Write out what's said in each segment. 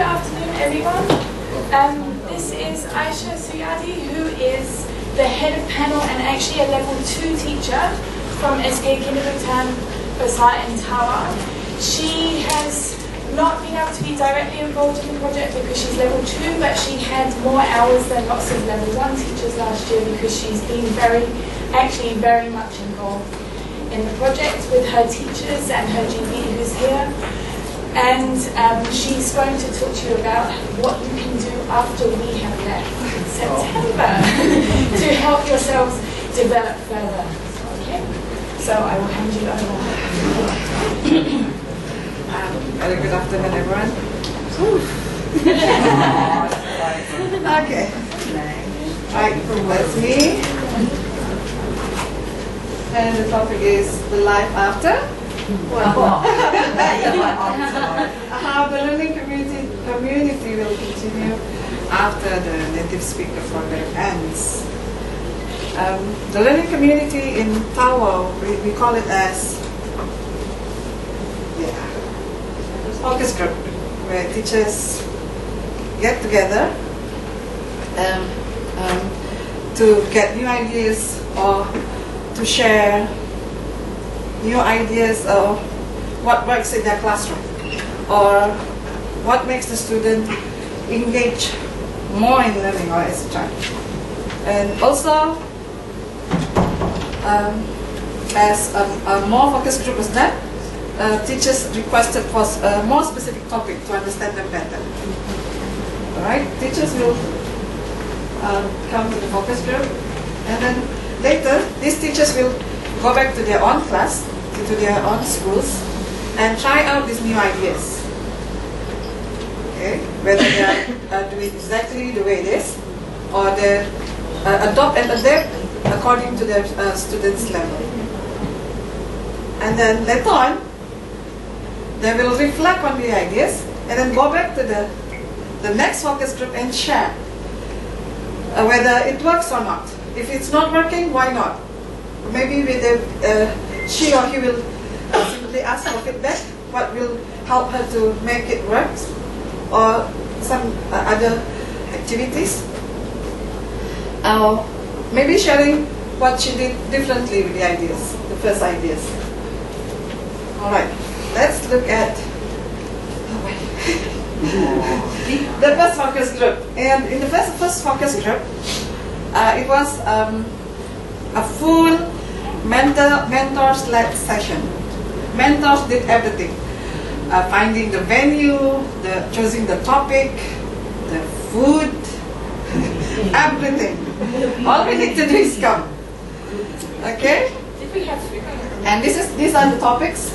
afternoon, everyone. This is Aisah Suyade, who is the head of panel and actually a level 2 teacher from SK Kindergarten Besar in Tawa. She has not been able to be directly involved in the project because she's level 2, but she had more hours than lots of level 1 teachers last year because she's been very much involved in the project with her teachers and her GP who's here. And she's going to talk to you about what you can do after we have left in September to help yourselves develop further. Okay? So I will hand you over. Very good afternoon, everyone. Okay. Right, that's me. And the topic is the life after. How the learning community will continue after the native speaker program ends. The learning community in Tawa, we call it as focus group, where teachers get together to get new ideas or to share new ideas of what works in their classroom or what makes the student engage more in learning or etc. And also, as a more focused group is done, teachers requested for a more specific topic to understand them better. Alright, teachers will come to the focus group, and then later these teachers will go back to their own class, to their own schools, and try out these new ideas. Okay, whether they are doing exactly the way it is, or they adopt and adapt according to their students' level. And then later on, they will reflect on the ideas and then go back to the next focus group and share whether it works or not. If it's not working, why not? Maybe with she or he will simply ask for feedback, what will help her to make it work, or some other activities. Maybe sharing what she did differently with the ideas, the first ideas. Alright, let's look at the first focus group. And in the first focus group, it was a full mentors-led session. Mentors did everything. Finding the venue, choosing the topic, the food, everything. All we need to do is come. Okay? Did we have food? And these are the topics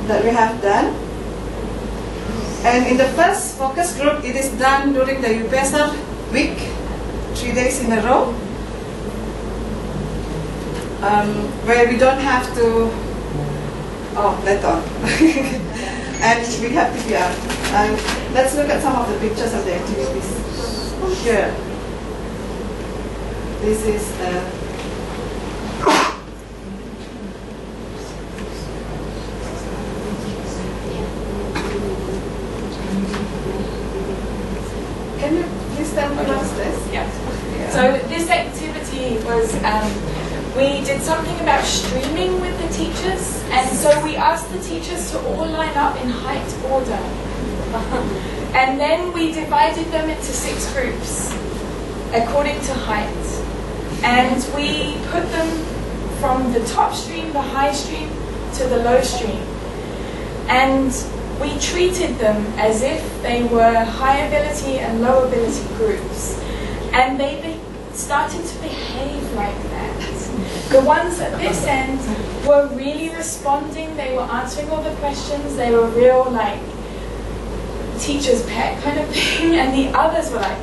that we have done. And in the first focus group, it is done during the UPSR week, 3 days in a row, where we don't have to, later on. And we have PPR. Let's look at some of the pictures of the activities. Here. This is can you please tell me what's this? Yeah. So this activity was, we did something about streaming with the teachers, and so we asked the teachers to all line up in height order. And then we divided them into 6 groups according to height. And we put them from the top stream, the high stream, to the low stream. And we treated them as if they were high ability and low ability groups. And they started to behave like that. The ones at this end were really responding, they were answering all the questions, they were real like teacher's pet kind of thing, and the others were like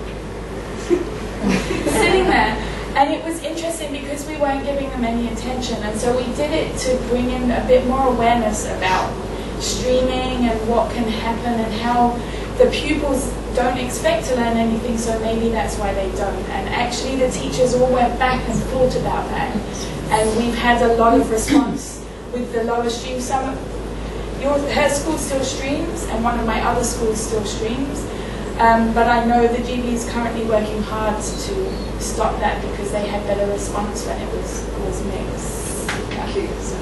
sitting there. And it was interesting because we weren't giving them any attention, and so we did it to bring in a bit more awareness about streaming and what can happen and how the pupils don't expect to learn anything, so maybe that's why they don't. And actually the teachers all went back and thought about that, and we've had a lot of response with the lower stream. Some her school still streams, and one of my other schools still streams. But I know the GB is currently working hard to stop that because they had better response when it was mixed. Okay. So,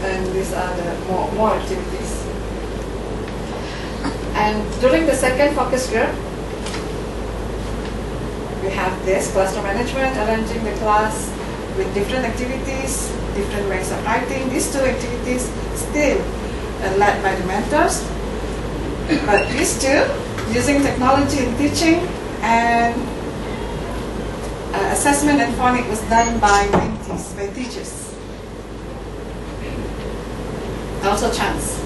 and these are the more activities. And during the second focus group, we have this classroom management, arranging the class with different activities, different ways of writing. These two activities still led by the mentors, but these two, using technology in teaching and assessment and phonics, was done by mentees, by teachers. Also chance.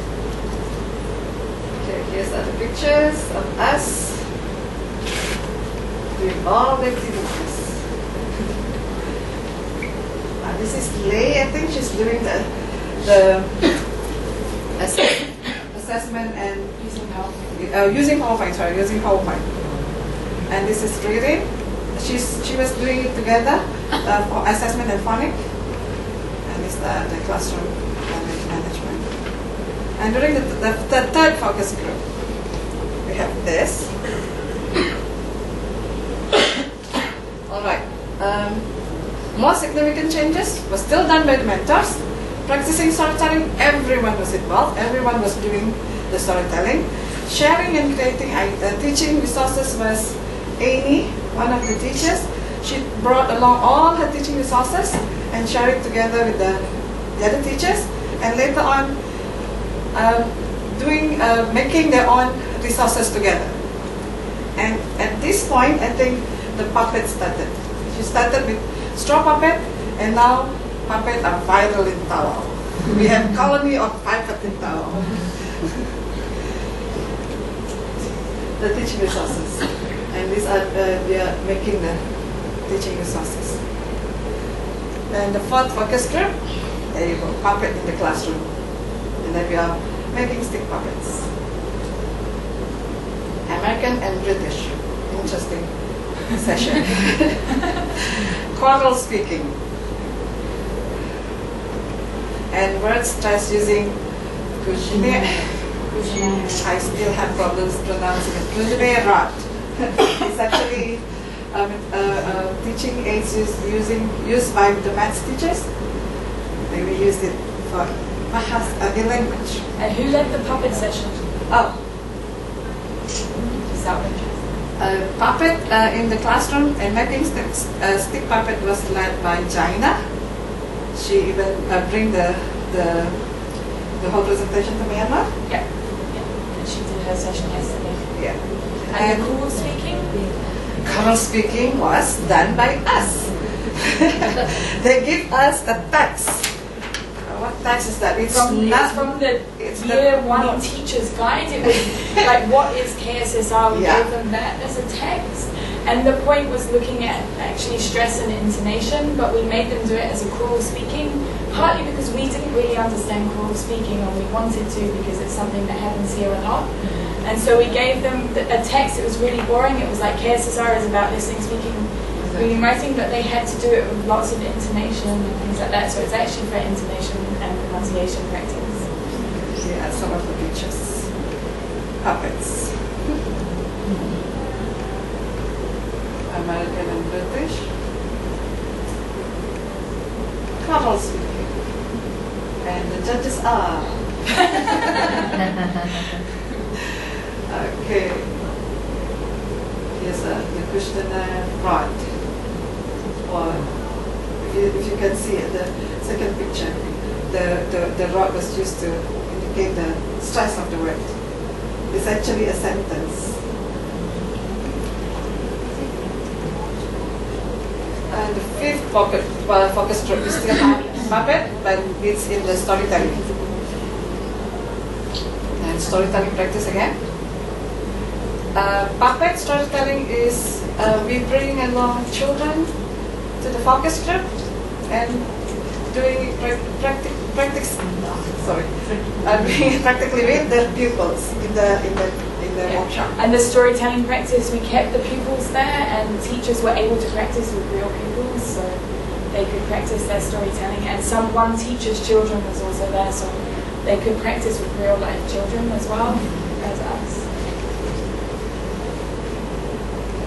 Okay, here's other pictures of us doing all the activities. This is Lei, I think she's doing the assessment and using PowerPoint, using PowerPoint. And this is Riri. She was doing it together for assessment and phonics. And it's the classroom management. And during the third focus group, we have this. All right. More significant changes were still done by the mentors. Practicing storytelling, everyone was involved. Everyone was doing the storytelling. Sharing and creating teaching resources was Amy, one of the teachers. She brought along all her teaching resources and shared it together with the other teachers. And later on, making their own resources together. And at this point, I think the puppet started. She started with straw puppet, and now puppet are viral in Tawau. We have colony of puppet in Tawau. The teaching resources, and these are we are making the teaching resources. And the fourth focus group, there you go, puppet in the classroom, and then we are making stick puppets. American and British, interesting session. Choral speaking. And word stress using Kujine. I still have problems pronouncing it. Kujine Rot. It's actually teaching aids used by the maths teachers. We used it for the language. And who led the puppet session? Oh. Is that of interest? Puppet in the classroom and making stick puppet was led by Jaina. She even bring the whole presentation to Myanmar. Yeah. And she did her session yesterday. Yeah. And the choral speaking? Choral speaking was done by us. They give us a text. What text is that? It's from the year one teacher's guide. It was like, what is KSSR? We gave them that as a text. And the point was looking at actually stress and intonation, but we made them do it as a choral speaking, partly because we didn't really understand choral speaking, or we wanted to because it's something that happens here a lot. And so we gave them a text. It was really boring. It was like KSSR is about listening, speaking, reading, writing, but they had to do it with lots of intonation and things like that. So it's actually for intonation and pronunciation practice. Yeah, some of the pictures. Puppets. American and British. Choral speaking. And the judges are. Okay. Here's the Krishna rod. Or if you can see it, the second picture, the rod was used to indicate the stress of the word. It's actually a sentence. And the fifth focus group is still puppet, but it's in the storytelling. And storytelling practice again. Puppet storytelling is we bring along children to the focus group and doing practice. Sorry, practically with the pupils in the workshop. And the storytelling practice, we kept the pupils there, and teachers were able to practice with real pupils, so they could practice their storytelling. And one teacher's children was also there, so they could practice with real life children as well as us.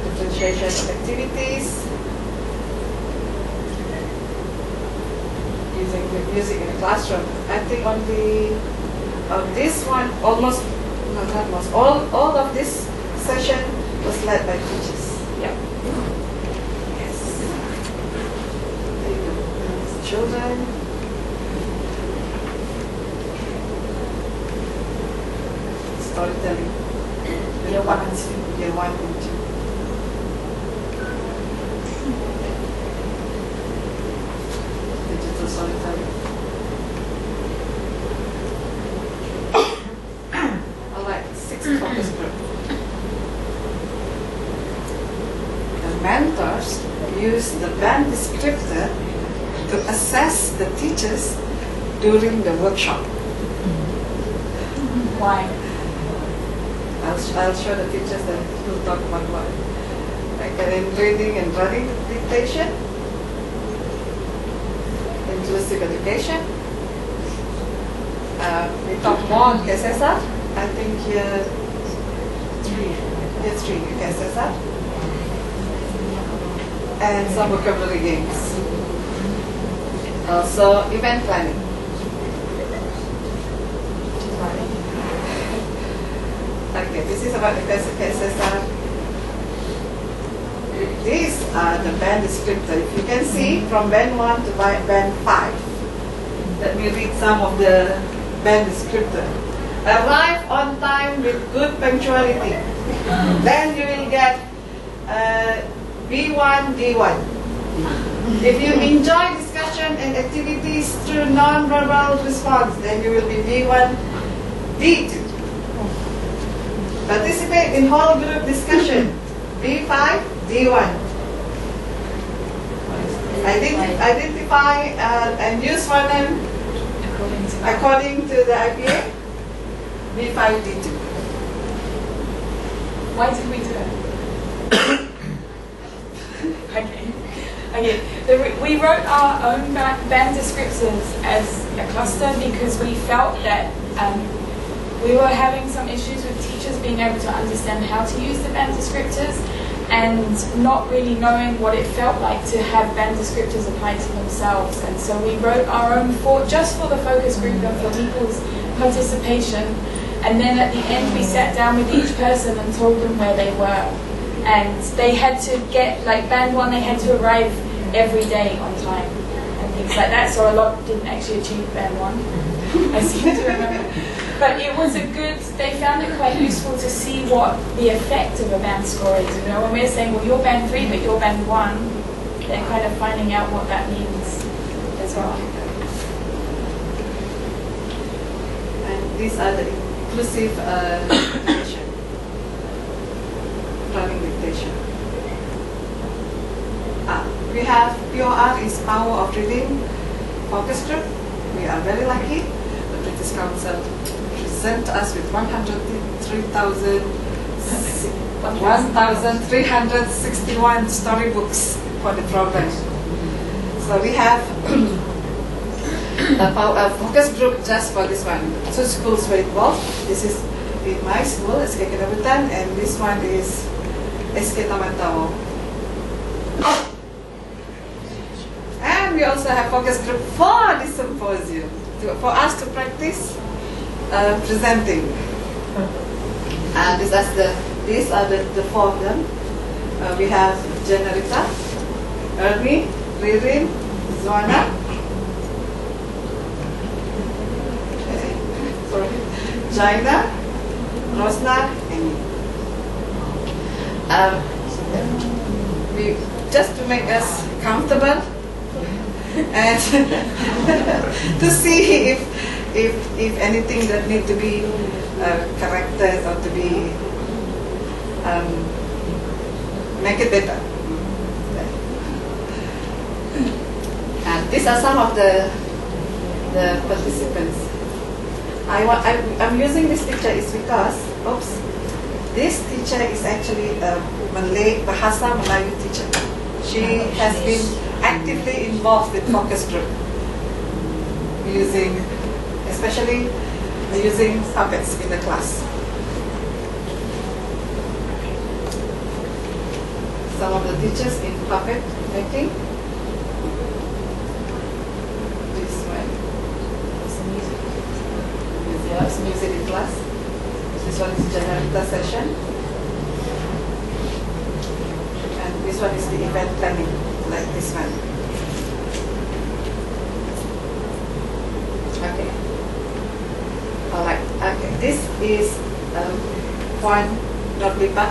Differentiation of activities. Using the music in the classroom. I think on this one, almost, not almost, all of this session was led by teachers. Yeah. Yes. Children. Storytelling. Year 1 and 2. Year 1 and 2. Digital storytelling. Alright, 6th focus group. The mentors use the band descriptor to assess the teachers during the workshop. Why? I'll show the teachers that will talk about what. Like in reading and writing dictation, inclusive education. We talk more on KSSR. I think year 3, KSSR. And some vocabulary games. Also event planning. Okay, this is about the KSSR. These are the band descriptors. If you can see from band 1 to band 5. Let me read some of the band descriptors. Arrive on time with good punctuality. Then you will get B1, D1. If you enjoy discussion and activities through non-verbal response, then you will be B1, D2. Participate in whole group discussion, B5, D1. Identify and use for them according to the IPA, B5, D2. Why did we do it? Okay. We wrote our own band descriptors as a cluster because we felt that we were having some issues with teachers being able to understand how to use the band descriptors and not really knowing what it felt like to have band descriptors applied to themselves. And so we wrote our own just for the focus group and for people's participation. And then at the end we sat down with each person and told them where they were. And they had to get, like band 1, they had to arrive every day on time and things like that. So a lot didn't actually achieve band 1, I seem to remember. But it was they found it quite useful to see what the effect of a band score is. You know, when we're saying, well, you're band 3, but you're band 1, they're kind of finding out what that means as well. And these are the inclusive dictation, running dictation. We have POR is power of reading focus group. We are very lucky. The British Council present us with 1,361 storybooks for the program. So we have a focus group just for this one. 2 schools were involved. This is in my school, SK Kinabutan, and this one is SK Tamantao. And we also have focus group for this symposium, for us to practice presenting. And these are the 4 of them. We have Janarita, Ernie, Ririn, Zuana, Jaina, Rosna, and me. Just to make us comfortable and to see if anything that need to be corrected or to be make it better. And these are some of the participants. I'm using this picture is because, this teacher is actually a Malay, Bahasa Melayu teacher. She has been actively involved with focus group, especially using puppets in the class. Some of the teachers in puppet making. This one. Yes, music in class. This one is generator session. And this one is the event planning, like this one. Okay. Alright, okay. This is one Norlipa.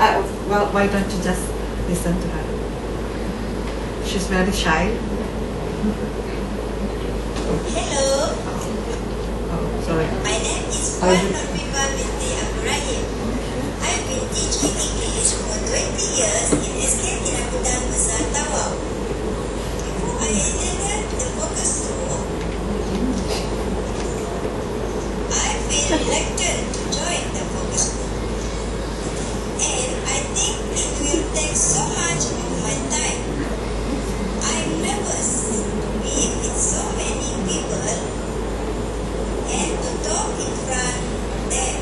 Well, why don't you just listen to her? She's very shy. Hello. Oh, sorry. My name is Puan Norlipa binti Abdurrahim. I've been teaching English for 20 years in SK Kinabudan Besar Tawau. Before I attended the focus group, I've been elected to join the focus group. And I think it will take so much of my time. I'm nervous to be with so many people and to talk in front of them.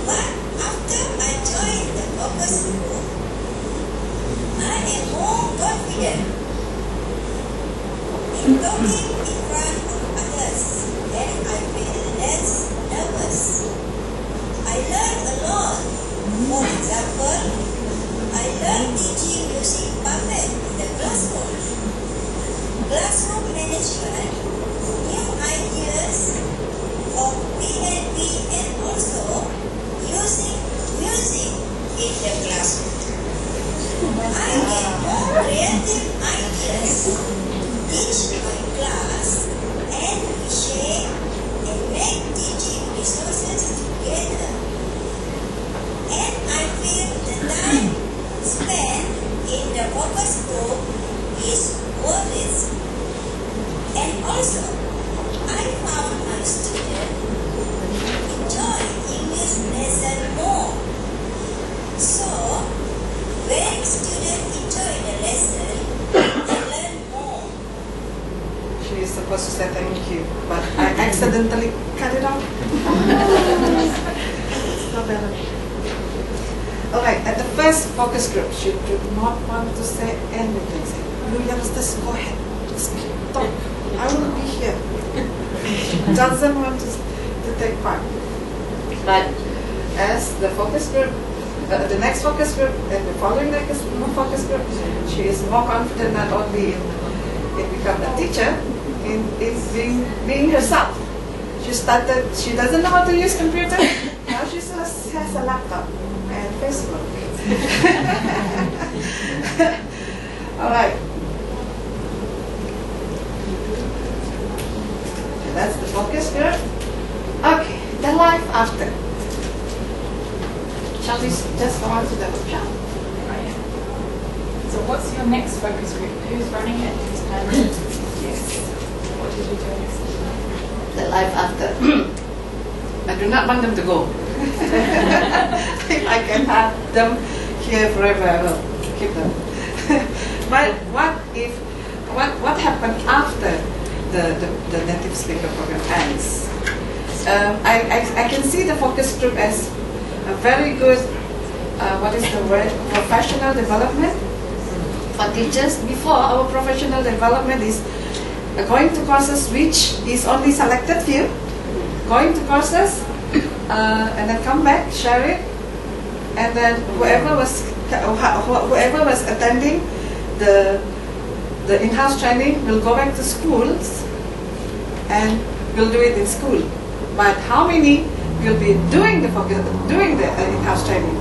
But after I joined the focus group, I am more confident in talking in front of others and I feel less nervous. I learned a lot. For example, I learned teaching using puppet in the classroom, classroom management, new ideas of PNP, and also using music in the classroom. I get more creative ideas to teach my class, and we share and make teaching resources together. And I feel the time spent in the focus group is worth it. And also, I found my students enjoy English lesson more. So, when students enjoy the lesson, they learn more. She is supposed to say thank you, but I accidentally cut it off. It's not better. Alright, at the first focus group, she did not want to say anything. Say, you youngsters, go ahead, speak, talk. I will be here. She doesn't want to take part. But as the focus group, the next focus group, and the following next focus group, she is more confident not only in becoming a teacher, in being herself. She doesn't know how to use computer. Now she has a laptop and Facebook. All right. That's the focus group. Okay, the life after. Shall we just go on to the workshop? Right. So what's your next focus group? Who's running it? Who's planning it? Yes. What did you do next? The life after. I do not want them to go. If I can have them here forever, I will keep them. But what happened after the native speaker program ends? I can see the focus group as a very good, what is the word, professional development for teachers. Before, our professional development is going to courses which is only selected few, going to courses, and then come back, share it, and then whoever was attending the in-house training will go back to schools and will do it in school. But how many will be doing the in-house training?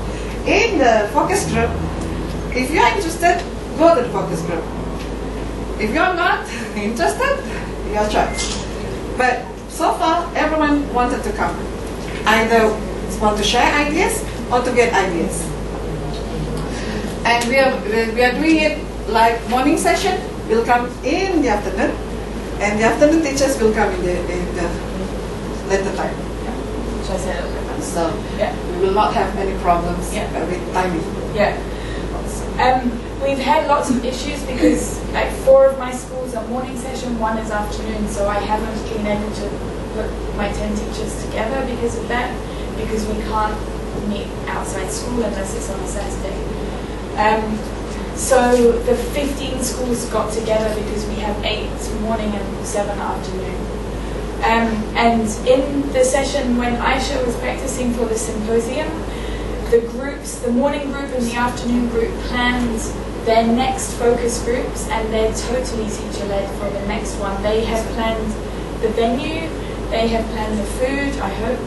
In the focus group, if you are interested, go to the focus group. If you are not interested, your choice. But so far, everyone wanted to come. Either want to share ideas or to get ideas. And we are doing it like morning session will come in the afternoon, and the afternoon teachers will come in the later time. Should I say that a little bit? So Yeah. we will not have any problems Yeah. with timing. Yeah. we've had lots of issues because like 4 of my schools are morning session, 1 is afternoon, so I haven't been able to put my 10 teachers together because of that, because we can't meet outside school unless it's on a Saturday. So the 15 schools got together because we have 8 morning and 7 afternoon. And in the session when Aisha was practicing for the symposium, the groups, the morning group and the afternoon group planned their next focus groups, and they're totally teacher-led for the next one. They have planned the venue, they have planned the food, I hope,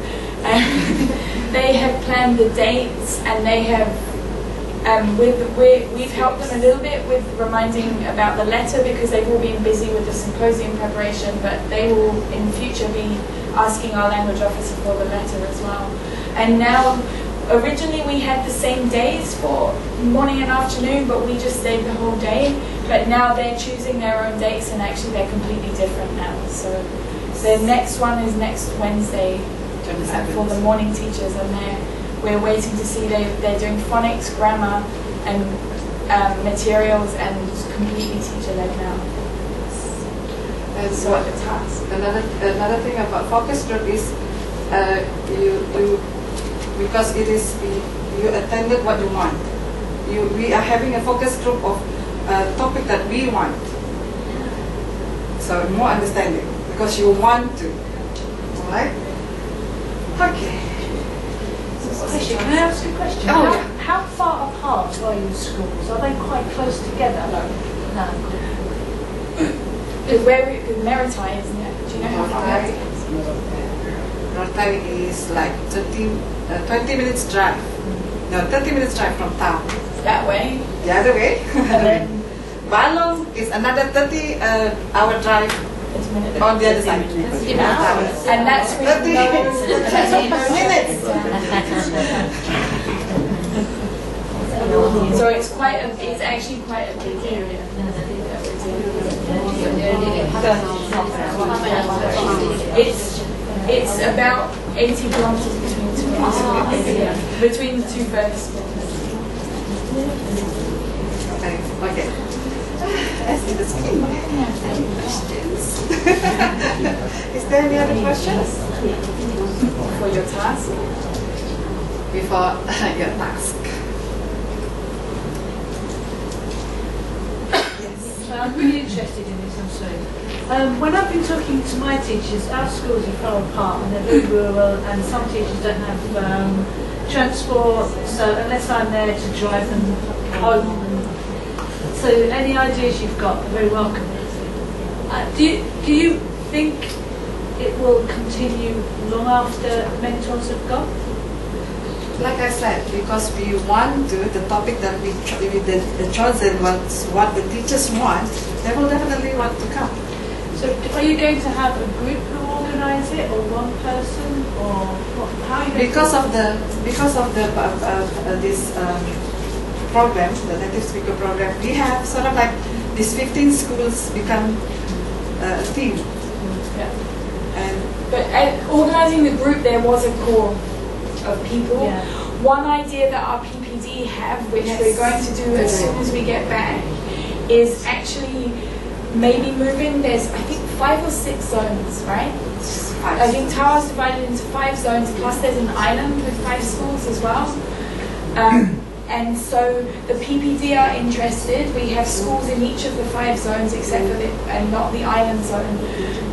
they have planned the dates, and they have we've helped them a little bit with reminding about the letter because they've all been busy with the symposium preparation, but they will in future be asking our language officer for the letter as well. And now, originally we had the same days for morning and afternoon, but we just stayed the whole day. But now they're choosing their own dates, and actually they're completely different now. So the next one is next Wednesday for the morning teachers, and we're waiting to see, they're doing phonics, grammar, and materials, and completely teacher-led now. And So what, the task. another thing about focus group is because it is you attended what you want. We are having a focus group of a topic that we want. So more understanding because you want to. All right? Okay. Question. Can I ask a question? Oh, how, yeah. how far apart are your schools? Are they quite close together? No. Because Meritai, isn't it? Do you know how far Meritai is? Meritai is like 20 minutes drive. No, 30 minutes drive from town. That way. The other way. And then Balong is another 30-hour drive on the other side. and that's with 30 no minutes. So it's actually quite a big area. It's about 80 kilometers between the two furthest schools. Okay. As in the screen. Questions? Is there any other questions? For your task? Before your task. I'm really interested in this, I'm sorry. When I've been talking to my teachers, our schools are far apart and they're very rural, and some teachers don't have transport, so unless I'm there to drive them home. So any ideas you've got are very welcome. Do you think it will continue long after mentors have gone? Like I said, because we want to, the topic that the chosen ones, what the teachers want, they will definitely want to come. So are you going to have a group who organise it, or one person, or what, how are you going Because of the this program, the native speaker program, we have sort of like these 15 schools become a team. Yeah. And But organising the group, there was a core of people. Yeah. One idea that our PPD have, which we're going to do as soon as we get back, is actually maybe moving. There's I think 5 or 6 zones, right? I think Tawa's divided into 5 zones, plus there's an island with 5 schools as well. And so the PPD are interested. We have schools in each of the 5 zones except for and not the island zone.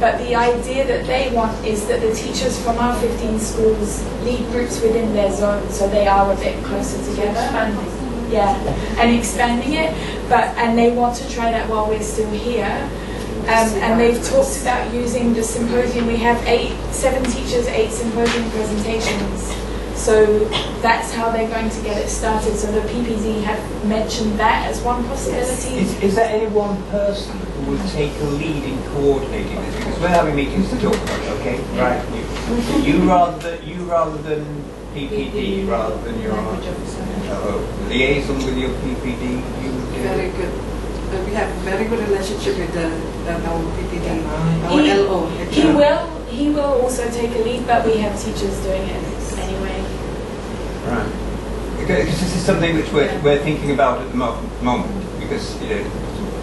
But the idea that they want is that the teachers from our 15 schools lead groups within their zone, so they are a bit closer together. Yeah, and expanding it. And they want to try that while we're still here. And they've talked about using the symposium. We have 7 teachers, 8 symposium presentations. So that's how they're going to get it started. So the PPD have mentioned that as one possibility. Is there any one person who will take a lead in coordinating this? Because we're having meetings to talk about it, okay? Right. You rather than PPD, rather than your liaison with your PPD. very good. We have very good relationship with our PPD, our LO. He will also take a lead, but we have teachers doing it anyway. Right. Because this is something which we're thinking about at the moment. because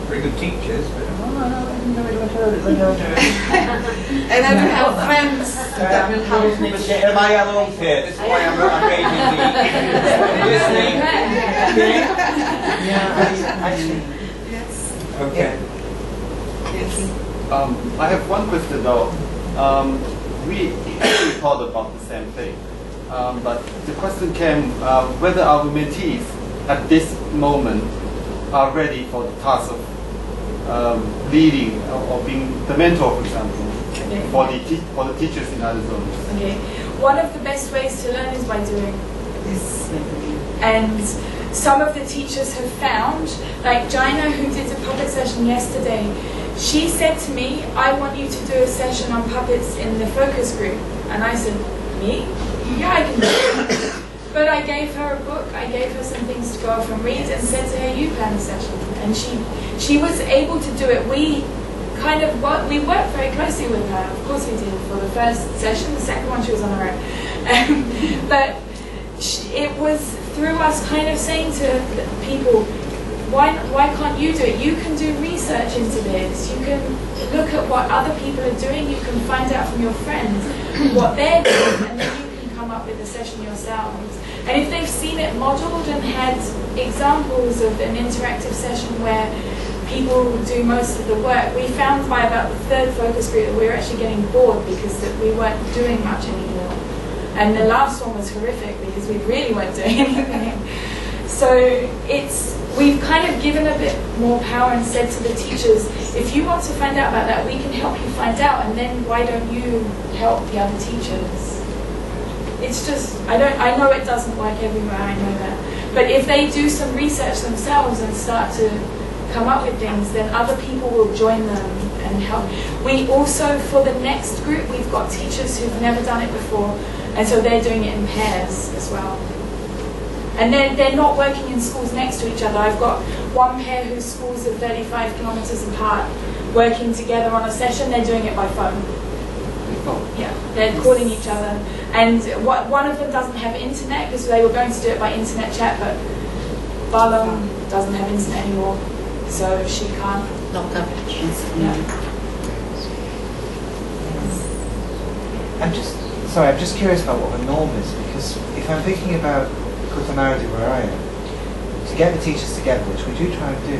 very good teachers, but And then we have friends that will help me. am I alone here? This is why I'm occasionally listening. Yeah, actually. Yes. Okay. Yes. I have one question though. We actually thought about the same thing, but the question came whether our mentees at this moment are ready for the task of leading or being the mentor, for example, for the teachers in other zones. Okay. One of the best ways to learn is by doing. Yes. And some of the teachers have found, like Jaina, who did a puppet session yesterday, she said to me, I want you to do a session on puppets in the focus group. And I said, me? Yeah, I can do it. But I gave her a book, I gave her some things to go off and read, and said to her, you plan the session. And she was able to do it. We worked very closely with her. Of course we did for the first session. The second one she was on her own. But it was through us kind of saying to people, why can't you do it? You can do research into this. You can look at what other people are doing. You can find out from your friends what they're doing, and then you can come up with a session yourselves. And if they've seen it modeled and had examples of an interactive session where people do most of the work, we found by about the third focus group that we were actually getting bored because that we weren't doing much anymore. And the last one was horrific because we really weren't doing anything. So we've kind of given a bit more power and said to the teachers, if you want to find out about that, we can help you find out, and then why don't you help the other teachers? It's just, I know it doesn't work everywhere, I know that. But if they do some research themselves and start to come up with things, then other people will join them and help. We also, for the next group, we've got teachers who've never done it before, and so they're doing it in pairs as well. And they're not working in schools next to each other. I've got one pair whose schools are 35 kilometers apart, working together on a session. They're doing it by phone. Yeah, they're calling each other. And one of them doesn't have internet because they were going to do it by internet chat, but Balong doesn't have internet anymore, so she can't. Not coverage. Yeah. I'm just curious about what the norm is, because if I'm thinking about Kutamaradi where I am, to get the teachers together, which we do try and do,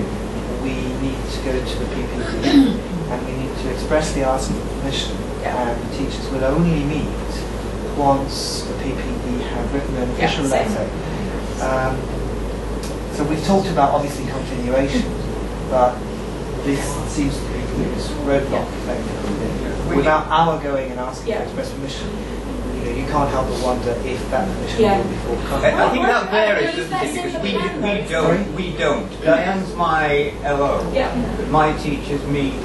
we need to go to the PPD and we need to expressly ask for permission, and the teachers will only meet once the PPD have written an official letter. So we've talked about obviously continuation, but this seems to be this roadblock effectively. Without our going and asking for express permission, you can't help but wonder if that permission will be forthcoming. I think that varies, doesn't it? Because we don't. Diane's my LO. Yeah. But my teachers meet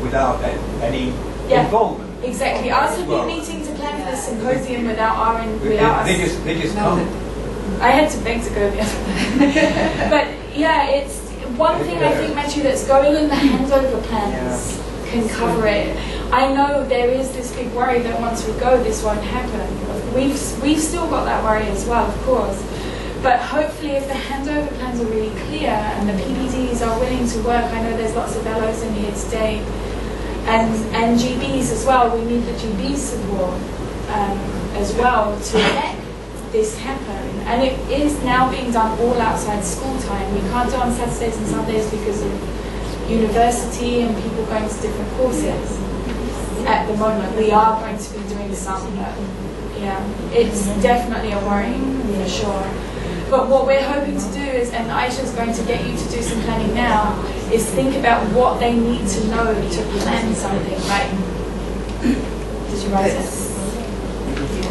without any involvement. Exactly. Ours have been meeting to plan for the symposium without us. They just come. I had to beg to go the other day. But yeah, it's one thing I think, Matthew, that's going in the handover plans can cover it. I know there is this big worry that once we go, this won't happen. We've still got that worry as well, of course. But hopefully if the handover plans are really clear and the PPDs are willing to work, I know there's lots of LOs in here today, and GBs as well, we need the GB support as well to make this happen. And it is now being done all outside school time. We can't do it on Saturdays and Sundays because of university and people going to different courses. At the moment, we are going to be doing some, but yeah, it's definitely a worry for sure. But what we're hoping to do is, and Aisha's going to get you to do some planning now, is think about what they need to know to plan something, right? Did you write it?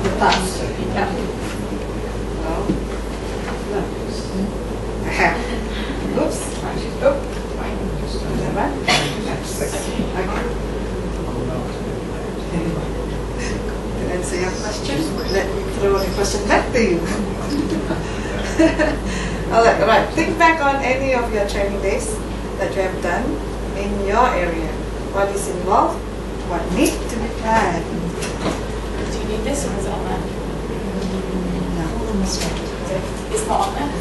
The past. Yeah. I have. Oops. Oh. To answer your question, let me throw the question back to you. Alright, think back on any of your training days that you have done in your area. What is involved? What needs to be planned? Do you need this or is it on there? No. It's not on there.